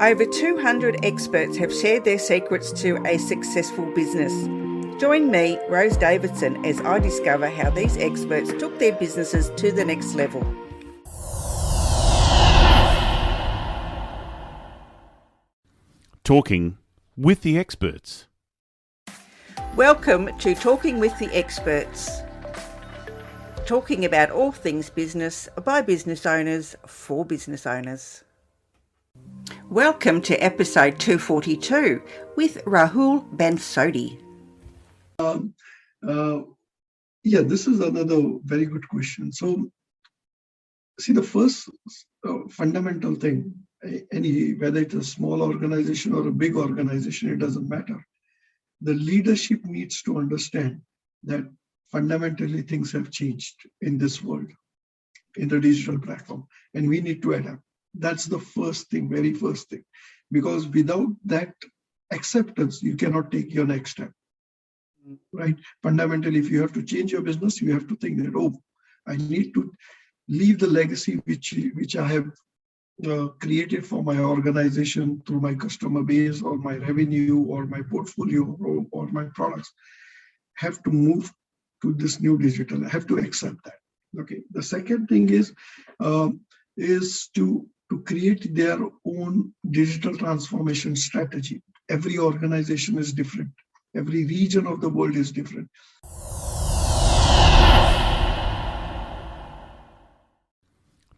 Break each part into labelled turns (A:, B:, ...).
A: Over 200 experts have shared their secrets to a successful business. Join me, Rose Davidson, as I discover how these experts took their businesses to the next level.
B: Talking with the experts.
A: Welcome to Talking with the Experts. Talking about all things business by business owners for business owners. Welcome to episode 242 with Rahul Bansode.
C: This is another very good question. So, see, the first fundamental thing, whether it's a small organization or a big organization, it doesn't matter. The leadership needs to understand that fundamentally things have changed in this world, in the digital platform, and we need to adapt. That's the first thing, very first thing, because without that acceptance, you cannot take your next step, right? Fundamentally, if you have to change your business, you have to think that, I need to leave the legacy which I have created for my organization through my customer base or my revenue or my portfolio or my products, have to move to this new digital. I have to accept that. Okay. The second thing is to create their own digital transformation strategy. Every organization is different. Every region of the world is different.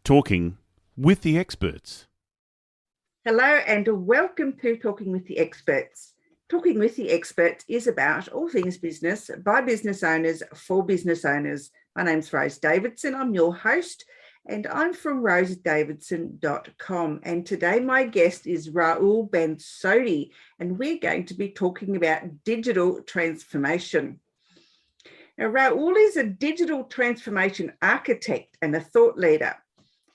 B: Talking with the experts.
A: Hello and welcome to Talking with the Experts. Talking with the Experts is about all things business by business owners for business owners. My name's Rose Davidson. I'm your host and I'm from rosedavidson.com. And today my guest is Rahul Bansode, and we're going to be talking about digital transformation. Now, Rahul is a digital transformation architect and a thought leader.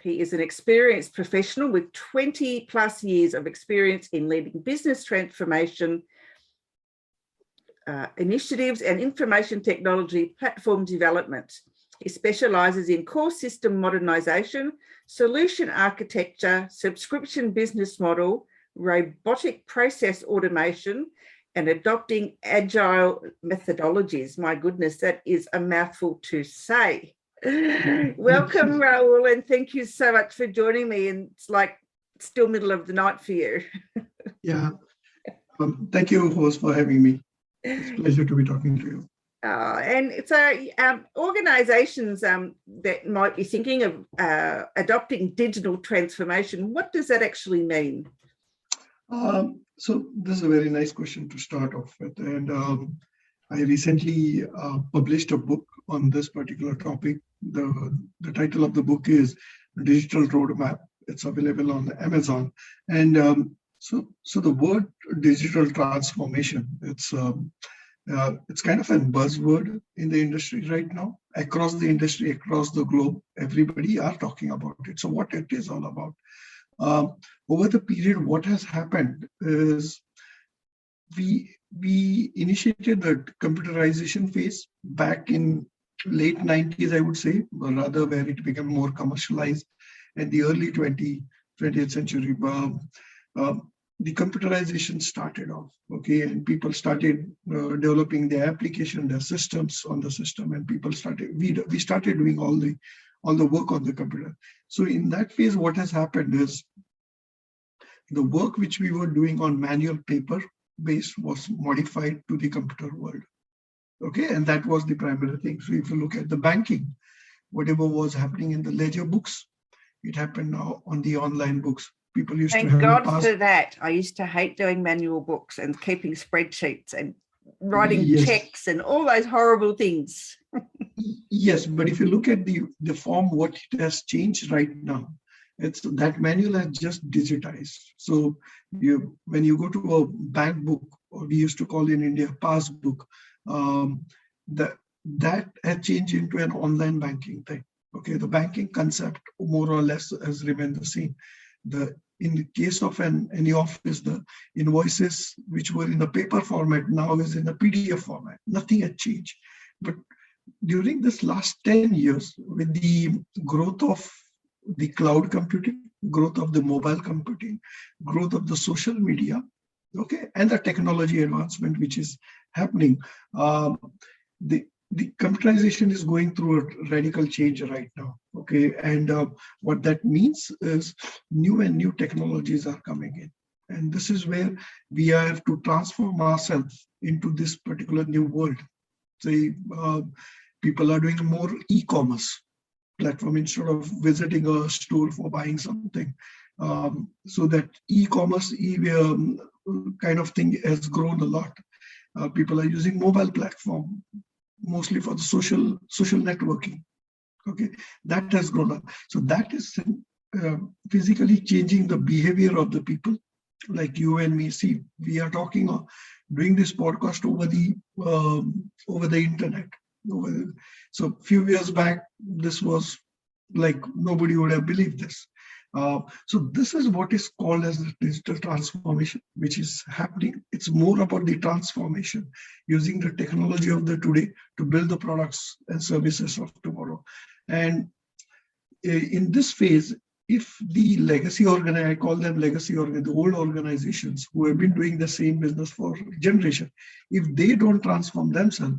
A: He is an experienced professional with 20 plus years of experience in leading business transformation initiatives and information technology platform development. He specialises in core system modernisation, solution architecture, subscription business model, robotic process automation, and adopting agile methodologies. My goodness, that is a mouthful to say. Welcome, Rahul, and thank you so much for joining me. And it's like still middle of the night for you.
C: Thank you, host, for having me. It's a pleasure to be talking to you.
A: And so organisations that might be thinking of adopting digital transformation, what does that actually mean?
C: So this is a very nice question to start off with. And I recently published a book on this particular topic. The title of the book is Digital Roadmap. It's available on Amazon. And so the word digital transformation, it's kind of a buzzword in the industry right now. Across the industry, across the globe, everybody are talking about it. So what it is all about. Over the period, what has happened is we initiated the computerization phase back in late 90s, I would say, or rather where it became more commercialized, and the early 20th century. The computerization started off, okay, and people started developing their application, their systems on the system, and we started doing all the work on the computer. So in that phase, what has happened is the work which we were doing on manual paper based was modified to the computer world, okay, and that was the primary thing. So if you look at the banking, whatever was happening in the ledger books, it happened now on the online books. People used
A: Thank
C: to have
A: God for that. I used to hate doing manual books and keeping spreadsheets and writing checks and all those horrible things.
C: Yes, but if you look at the form, what it has changed right now, it's that manual has just digitized. So when you go to a bank book, or we used to call in India passbook, that has changed into an online banking thing. Okay, the banking concept more or less has remained the same. In the case of any office, the invoices which were in the paper format now is in the PDF format. Nothing had changed. But during this last 10 years, with the growth of the cloud computing, growth of the mobile computing, growth of the social media, okay, and the technology advancement which is happening. The computerization is going through a radical change right now, okay, and what that means is new technologies are coming in, and this is where we have to transform ourselves into this particular new world. Say, people are doing more e-commerce platform instead of visiting a store for buying something. So that e-commerce kind of thing has grown a lot. People are using mobile platform mostly for the social networking. Okay, that has grown up. So that is physically changing the behavior of the people, like you and me. See, we are talking, doing this podcast over the internet. So a few years back, this was like nobody would have believed this. So this is what is called as the digital transformation, which is happening. It's more about the transformation, using the technology of the today to build the products and services of tomorrow. And in this phase, if the legacy I call them legacy the old organizations who have been doing the same business for generation, if they don't transform themselves,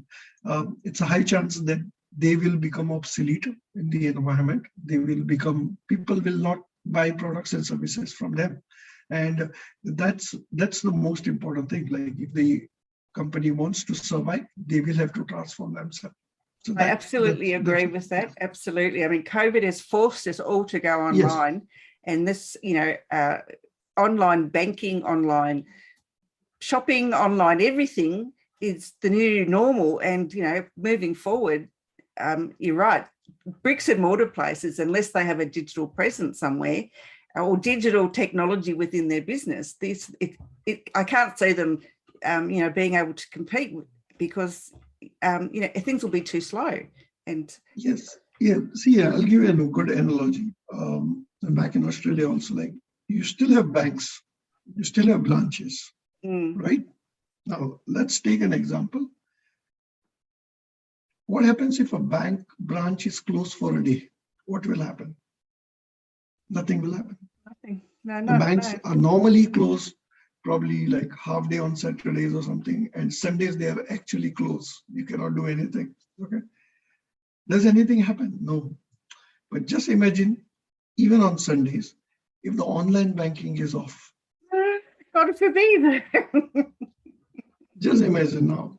C: it's a high chance that they will become obsolete in the environment. People will not buy products and services from them. And that's the most important thing. Like, if the company wants to survive, they will have to transform themselves. So
A: I absolutely agree with that. Absolutely. I mean, COVID has forced us all to go online. Yes. And this, online banking, online shopping, online everything is the new normal. And, moving forward, you're right, bricks and mortar places, unless they have a digital presence somewhere or digital technology within their business, I can't see them, being able to compete because, things will be too slow. And
C: yes, yeah. See, I'll give you a good analogy. Back in Australia also, like, you still have banks, you still have branches, right? Now, let's take an example. What happens if a bank branch is closed for a day? What will happen? Nothing will happen.
A: Nothing.
C: The banks are normally closed, probably like half day on Saturdays or something, and Sundays they are actually closed. You cannot do anything. Okay. Does anything happen? No. But just imagine, even on Sundays, if the online banking is off.
A: God forbid.
C: Just imagine now.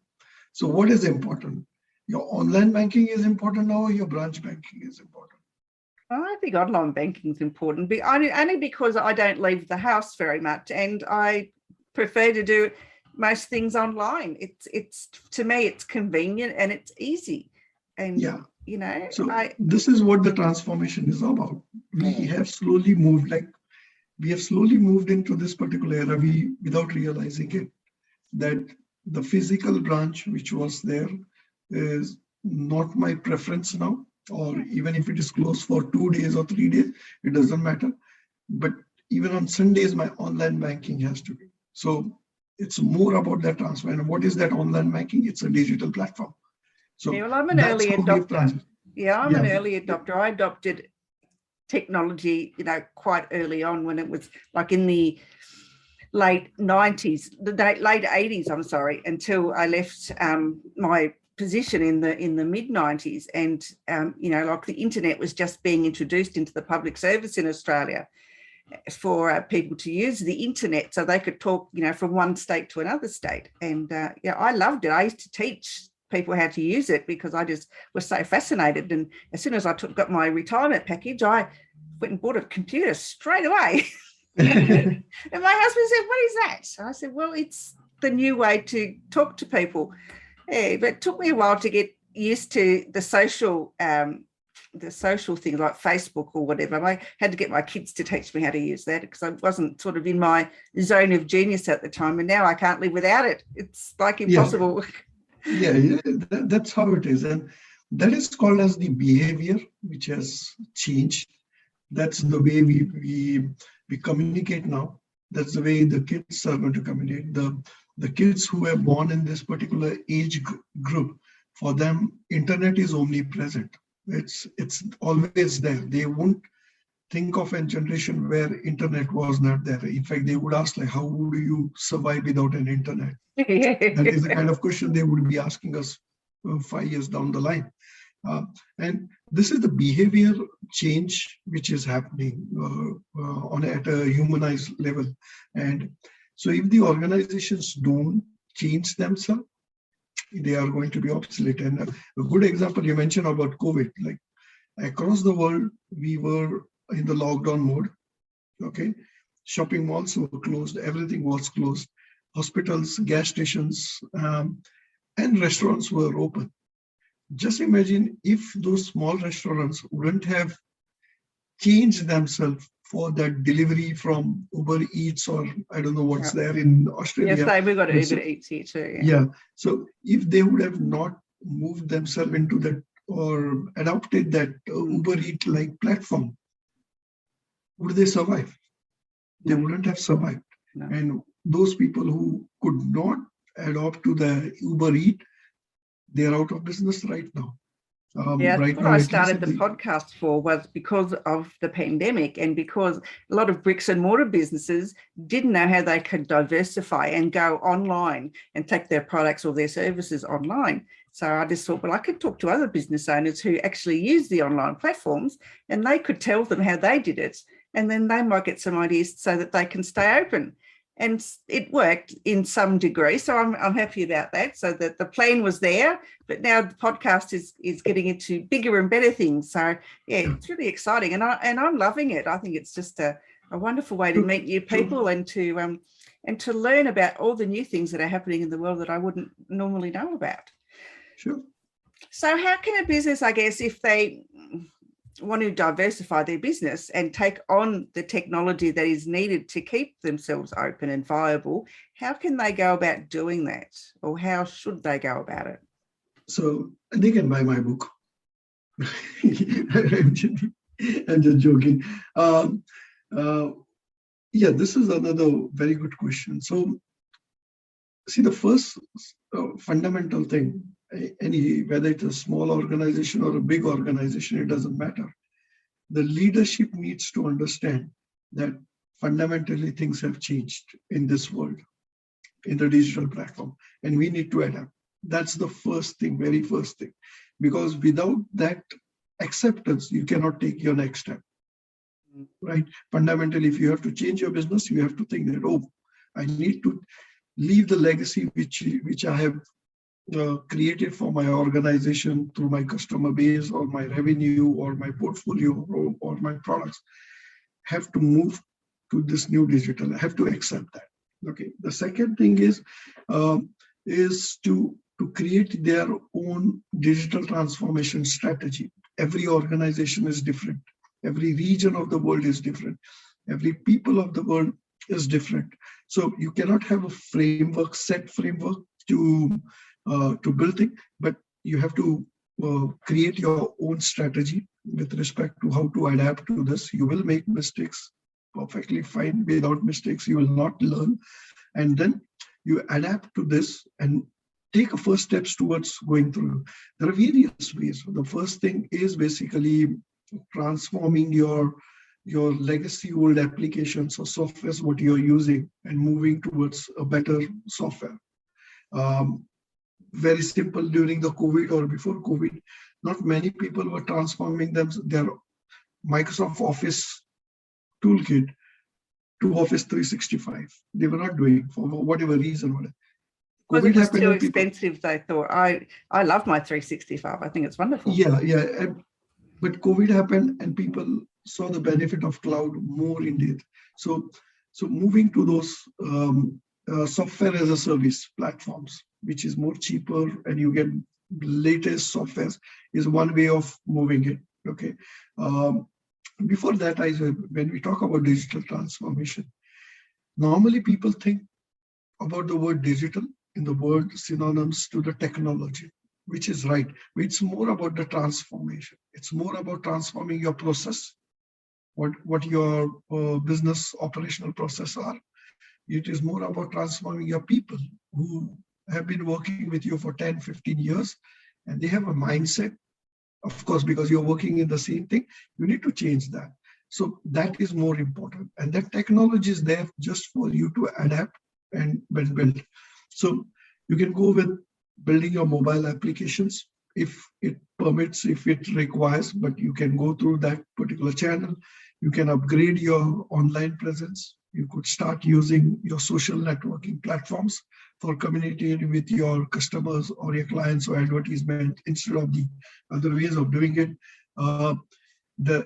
C: So what is important? Your online banking is important now, or your branch banking is important?
A: I think online banking is important, only because I don't leave the house very much, and I prefer to do most things online. It's to me, it's convenient and it's easy. And so this is what the transformation is about. We have slowly moved, into this particular era, without realizing it, that the physical branch which was there is not my preference now, or even if it is closed for 2 days or 3 days, it doesn't matter. But even on Sundays, my online banking has to be. So it's more about that transfer. And what is that online banking? It's a digital platform. So I'm an early adopter. I'm an early adopter. I adopted technology, quite early on, when it was like in the late 80s, until I left my position in the mid 90s, and like the internet was just being introduced into the public service in Australia for people to use the internet so they could talk from one state to another state. And I loved it. I used to teach people how to use it because I just was so fascinated. And as soon as I got my retirement package, I went and bought a computer straight away. And my husband said, "What is that?" So I said, "Well, it's the new way to talk to people." Yeah, but it took me a while to get used to the social things like Facebook or whatever. I had to get my kids to teach me how to use that because I wasn't sort of in my zone of genius at the time, and now I can't live without it. It's like impossible.
C: Yeah, that's how it is. And that is called as the behavior, which has changed. That's the way we communicate now. That's the way the kids are going to communicate. The kids who are born in this particular age group, for them, internet is omnipresent. It's always there. They won't think of a generation where internet was not there. In fact, they would ask, like, how do you survive without an internet? That is the kind of question they would be asking us 5 years down the line. And this is the behavior change which is happening at a humanized level. And so if the organizations don't change themselves, they are going to be obsolete. And a good example you mentioned about COVID, like across the world, we were in the lockdown mode. Okay. Shopping malls were closed. Everything was closed. Hospitals, gas stations, and restaurants were open. Just imagine if those small restaurants wouldn't have changed themselves for that delivery from Uber Eats, or I don't know what's there in Australia.
A: Yes, we've got Uber Eats here too.
C: Yeah. So if they would have not moved themselves into that or adopted that Uber Eats like platform, would they survive? They wouldn't have survived.
A: No.
C: And those people who could not adopt to the Uber Eats, they are out of business right now.
A: Yeah,
C: right
A: what
C: now,
A: I
C: at
A: started
C: least
A: the podcast for was because of the pandemic, and because a lot of bricks and mortar businesses didn't know how they could diversify and go online and take their products or their services online. So I just thought, well, I could talk to other business owners who actually use the online platforms, and they could tell them how they did it, and then they might get some ideas so that they can stay open. And it worked in some degree, so I'm happy about that. So that the plan was there, but now the podcast is getting into bigger and better things. So yeah, it's really exciting, and I'm loving it. I think it's just a wonderful way to meet new people and to learn about all the new things that are happening in the world that I wouldn't normally know about.
C: Sure.
A: So how can a business, I guess, if they want to diversify their business and take on the technology that is needed to keep themselves open and viable, how can they go about doing that, or how should they go about it?
C: So they can buy my book. I'm just joking. Yeah, this is another very good question. So see, the first fundamental thing, whether it's a small organization or a big organization, it doesn't matter. The leadership needs to understand that fundamentally things have changed in this world, in the digital platform, and we need to adapt. That's the first thing, very first thing, because without that acceptance, you cannot take your next step, right? Fundamentally, if you have to change your business, you have to think that, oh, I need to leave the legacy which I have created for my organization through my customer base or my revenue or my portfolio or my products, have to move to this new digital. I have to accept that. Okay. The second thing is to create their own digital transformation strategy. Every organization is different. Every region of the world is different. Every people of the world is different. So you cannot have a set framework to build it, but you have to create your own strategy with respect to how to adapt to this. You will make mistakes, perfectly fine. Without mistakes, you will not learn. And then you adapt to this and take a first steps towards going through. There are various ways. The first thing is basically transforming your legacy old applications or softwares, what you're using, and moving towards a better software. Very simple. During the COVID or before COVID, not many people were transforming their Microsoft Office toolkit to Office 365. They were not doing for whatever reason.
A: COVID it was too expensive, they thought. I love my 365. I think it's wonderful.
C: Yeah. But COVID happened and people saw the benefit of cloud more indeed. So moving to those software as a service platforms, which is more cheaper and you get latest softwares, is one way of moving it. Okay. Before that, when we talk about digital transformation, normally people think about the word digital in the word synonyms to the technology, which is right. It's more about the transformation. It's more about transforming your process, what your business operational process are. It is more about transforming your people who have been working with you for 10, 15 years, and they have a mindset. Of course, because you're working in the same thing, you need to change that. So that is more important. And that technology is there just for you to adapt and build. So you can go with building your mobile applications if it permits, if it requires, but you can go through that particular channel. You can upgrade your online presence. You could start using your social networking platforms for communicating with your customers or your clients or advertisement instead of the other ways of doing it.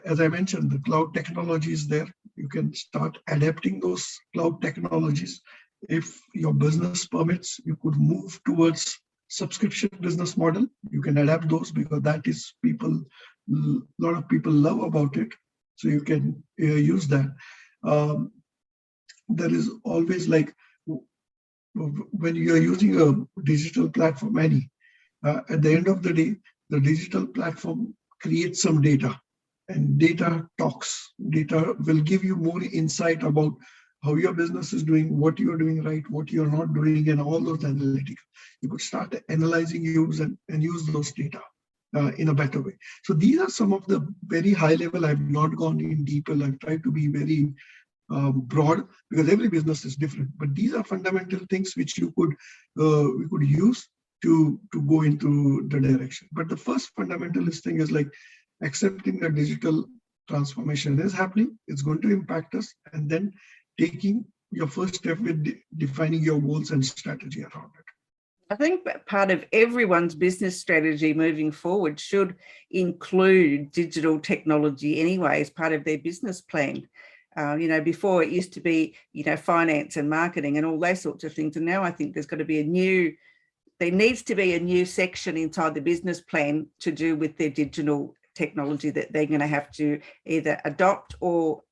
C: As I mentioned, the cloud technology is there. You can start adapting those cloud technologies. If your business permits, you could move towards subscription business model. You can adapt those because that is a lot of people love about it. So you can use that. There is always like, when you are using a digital platform, at the end of the day, the digital platform creates some data, and data talks. Data will give you more insight about how your business is doing, what you're doing right, what you're not doing, and all those analytics. You could start analyzing and use those data in a better way. So these are some of the very high level. I've not gone in deeper. I've tried to be very broad because every business is different. But these are fundamental things which we could use to go into the direction. But the first fundamentalist thing is like accepting that digital transformation is happening. It's going to impact us, and then taking your first step with defining your goals and strategy around it.
A: I think that part of everyone's business strategy moving forward should include digital technology anyway as part of their business plan. Before it used to be, finance and marketing and all those sorts of things. And now I think there needs to be a new section inside the business plan to do with their digital technology that they're going to have to either adopt or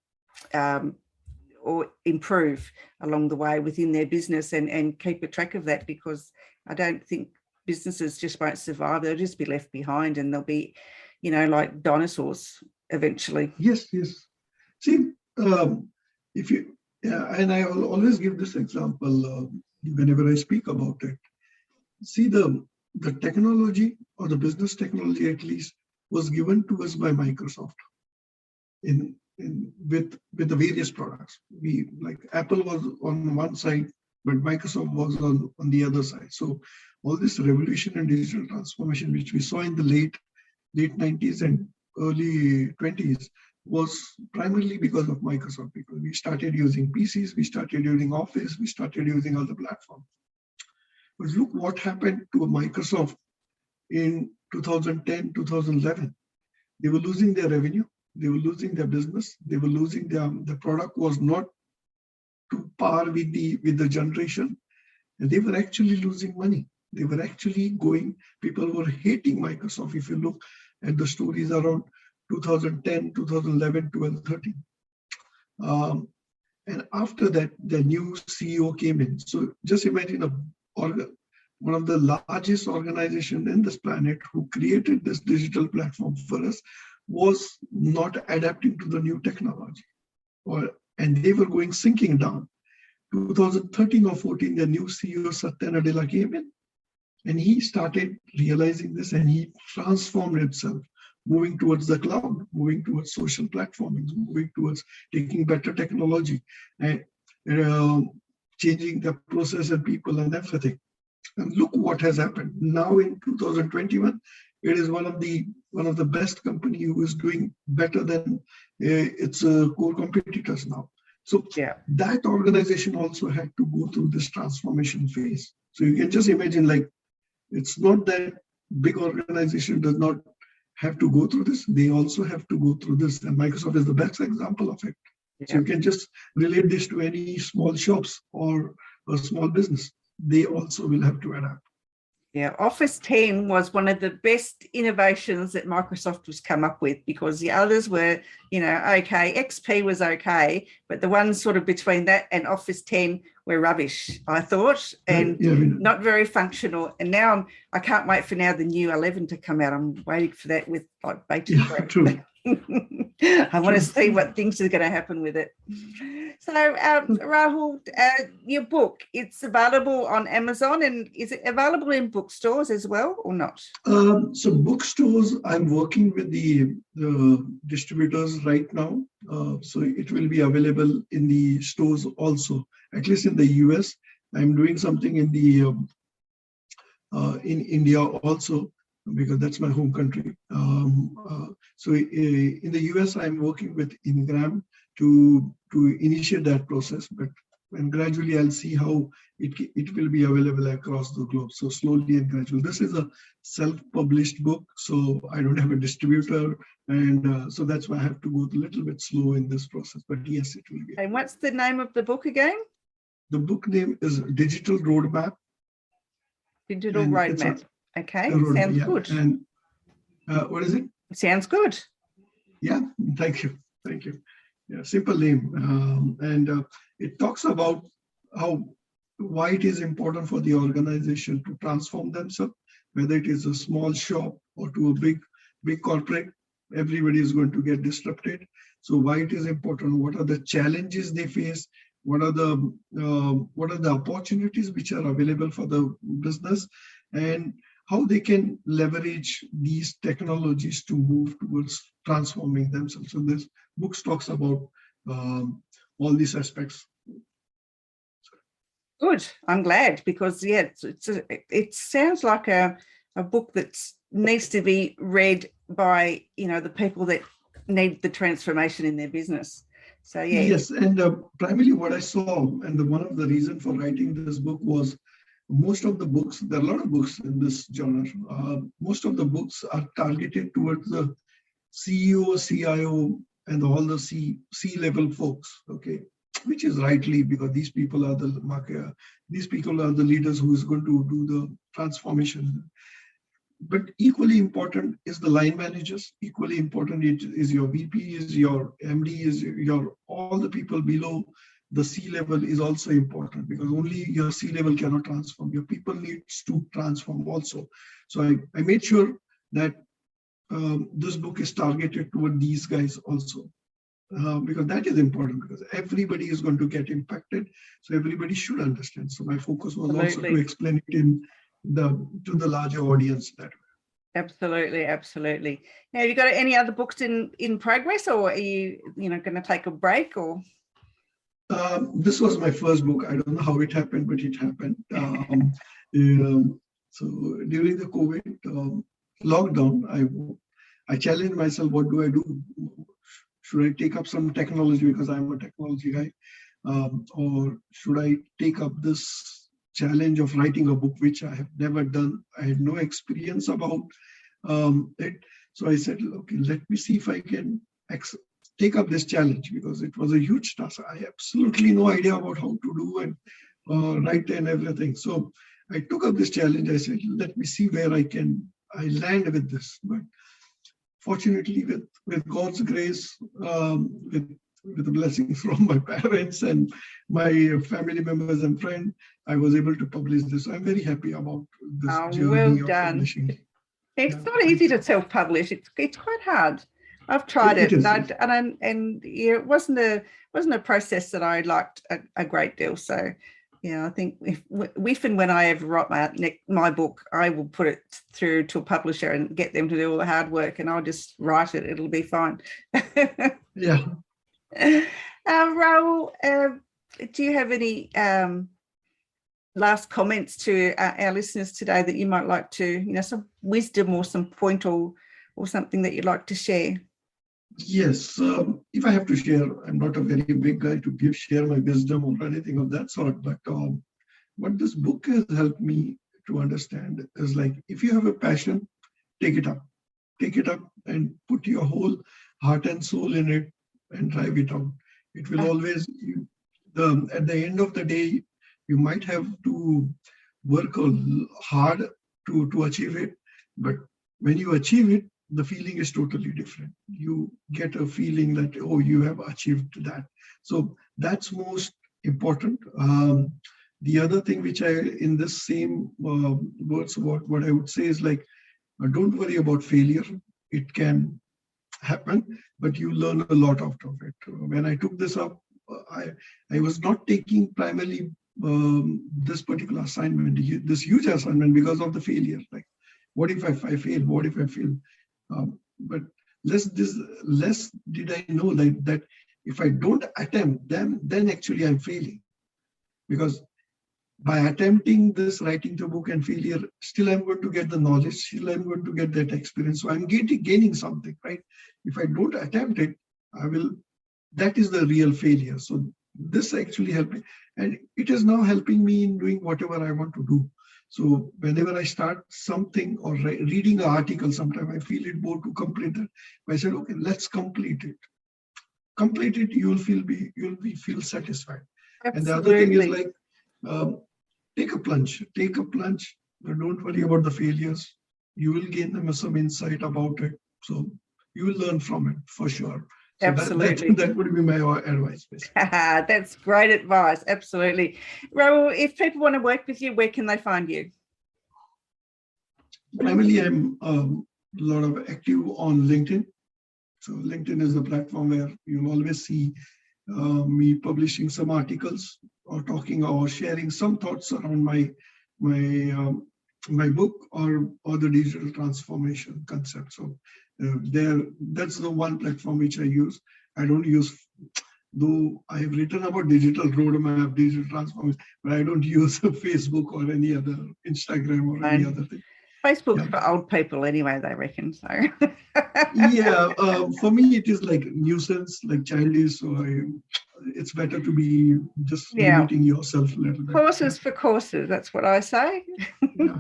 A: improve along the way within their business and keep a track of that, because I don't think businesses just won't survive. They'll just be left behind and they'll be, like dinosaurs eventually.
C: Yes. See, if you, and I always give this example whenever I speak about it. See, the technology, or the business technology at least, was given to us by Microsoft with the various products. Like Apple was on one side, but Microsoft was on the other side. So all this revolution and digital transformation, which we saw in the late 90s and early 20s, was primarily because of Microsoft, because we started using PCs, we started using Office, we started using other platforms. But look what happened to Microsoft in 2010, 2011. They were losing their revenue, they were losing their business, they were losing the product was not to par with the generation, and they were actually losing money. They were actually people were hating Microsoft. If you look at the stories around 2010, 2011, 12, 13. And after that, the new CEO came in. So just imagine one of the largest organizations in this planet who created this digital platform for us was not adapting to the new technology, and they were sinking down. 2013 or 14, the new CEO Satya Nadella came in, and he started realizing this, and he transformed himself, moving towards the cloud, moving towards social platforming, moving towards taking better technology and changing the process and people and everything. And look what has happened. Now in 2021, it is one of the best company who is doing better than its core competitors now. So that organization also had to go through this transformation phase. So you can just imagine, like, it's not that big organization does not have to go through this. They also have to go through this. And Microsoft is the best example of it. Yeah. So you can just relate this to any small shops or a small business. They also will have to adapt.
A: Yeah, Office 10 was one of the best innovations that Microsoft has come up with, because the others were, okay. XP was okay, but the ones sort of between that and Office 10 were rubbish, I thought, and not very functional. And now I can't wait for the new 11 to come out. I'm waiting for that with like bated breath.
C: True.
A: I want to see what things are going to happen with it. So, Rahul, your book, it's available on Amazon, and is it available in bookstores as well or not?
C: So bookstores, I'm working with the distributors right now. So it will be available in the stores also, at least in the US. I'm doing something in the in India also, because that's my home country. So in the US, I'm working with Ingram to initiate that process, and gradually I'll see how it will be available across the globe. So slowly and gradually. This is a self-published book, so I don't have a distributor, and so that's why I have to go a little bit slow in this process. But yes, it will be.
A: And what's the name of the book again?
C: The book name is Digital Roadmap.
A: Digital Roadmap. Okay, sounds good.
C: And what is it?
A: Sounds good.
C: Yeah, thank you. Yeah, simple name. And it talks about why it is important for the organization to transform themselves, whether it is a small shop or to a big corporate. Everybody is going to get disrupted. So why it is important? What are the challenges they face? What are the opportunities which are available for the business, and how they can leverage these technologies to move towards transforming themselves. So this book talks about all these aspects.
A: Good. I'm glad, because it sounds like a book that needs to be read by the people that need the transformation in their business. So yeah.
C: Yes, and primarily what I saw, and one of the reasons for writing this book was most of the books. There are a lot of books in this genre. Most of the books are targeted towards the CEO, CIO, and all the C-level folks. Okay, which is rightly, because these people are the market. These people are the leaders who is going to do the transformation. But equally important is the line managers. Equally important is your VP, is your MD, is your all the people below the C level is also important, because only your C level cannot transform. Your people needs to transform also. So I made sure that this book is targeted toward these guys also, because that is important, because everybody is going to get impacted. So everybody should understand. So my focus was also to explain it to the larger audience that way.
A: Absolutely. Now, have you got any other books in progress, or are you going to take a break, or?
C: This was my first book. I don't know how it happened, but it happened. So during the COVID lockdown, I challenged myself, what do I do? Should I take up some technology, because I'm a technology guy, or should I take up this challenge of writing a book, which I have never done? I had no experience about it. So I said, okay, let me see if I can take up this challenge, because it was a huge task. I have absolutely no idea about how to do and write and everything. So I took up this challenge. I said, let me see where I land with this. But fortunately, with God's grace, with the blessings from my parents and my family members and friends, I was able to publish this. I'm very happy about this journey
A: well
C: of
A: done.
C: publishing.
A: It's not easy to self-publish. It's quite hard. I've tried it, and it wasn't a process that I liked a great deal. So, I think if and when I ever write my book, I will put it through to a publisher and get them to do all the hard work, and I'll just write it. It'll be fine.
C: Yeah.
A: Rahul, do you have any last comments to our listeners today that you might like to, some wisdom or some point or something that you'd like to share?
C: Yes, if I have to share, I'm not a very big guy to share my wisdom or anything of that sort, but what this book has helped me to understand is, like, if you have a passion, take it up and put your whole heart and soul in it and drive it out. It will always, at the end of the day, you might have to work hard to achieve it, but when you achieve it, the feeling is totally different. You get a feeling that, oh, you have achieved that. So that's most important. The other thing which in this same words, what I would say is, like, don't worry about failure. It can happen, but you learn a lot out of it. When I took this up, I was not taking primarily this particular assignment, this huge assignment, because of the failure. Like, what if I fail? What if I fail? But less did I know that if I don't attempt, then actually I'm failing. Because by attempting this writing the book and failure, still I'm going to get the knowledge, still I'm going to get that experience. So I'm gaining something, right? If I don't attempt it, that is the real failure. So this actually helped me. And it is now helping me in doing whatever I want to do. So whenever I start something or reading an article, sometimes I feel it bored to complete it. I said, okay, let's complete it. Complete it, you'll feel satisfied.
A: Absolutely.
C: And the other thing is like, take a plunge. Don't worry about the failures. You will gain some insight about it. So you will learn from it for sure. So
A: Absolutely.
C: That would be my advice, basically.
A: That's great advice. Absolutely. Rahul, if people want to work with you, where can they find you?
C: Primarily, I'm a lot of active on LinkedIn. So LinkedIn is the platform where you'll always see me publishing some articles or talking or sharing some thoughts around my book or the digital transformation concept. So that's the one platform which I use. I don't use, though I have written about digital roadmap, digital transformation, but I don't use Facebook or any other Instagram or any other thing.
A: Facebook's for old people anyway, they reckon. So
C: yeah, for me it is like nuisance, like childish. So it's better to be just limiting yourself a little bit.
A: Courses for courses, that's what I say.
C: Yeah.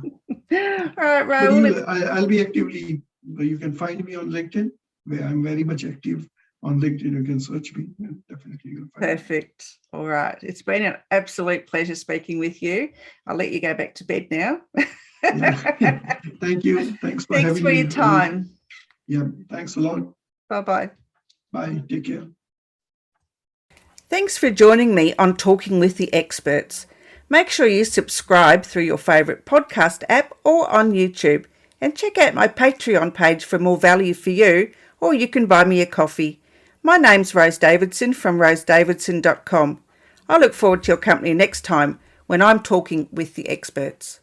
A: All right, Rahul.
C: I'll be actively. You can find me on LinkedIn, where I'm very much active on LinkedIn. You can search me, and definitely you'll find me.
A: Perfect. All right. It's been an absolute pleasure speaking with you. I'll let you go back to bed now.
C: Yeah. Thank you. Thanks for having me.
A: Thanks for your time.
C: Yeah. Thanks a lot.
A: Bye-bye.
C: Bye. Take care.
A: Thanks for joining me on Talking with the Experts. Make sure you subscribe through your favourite podcast app or on YouTube, and check out my Patreon page for more value for you, or you can buy me a coffee. My name's Rose Davidson from rosedavidson.com. I look forward to your company next time when I'm talking with the experts.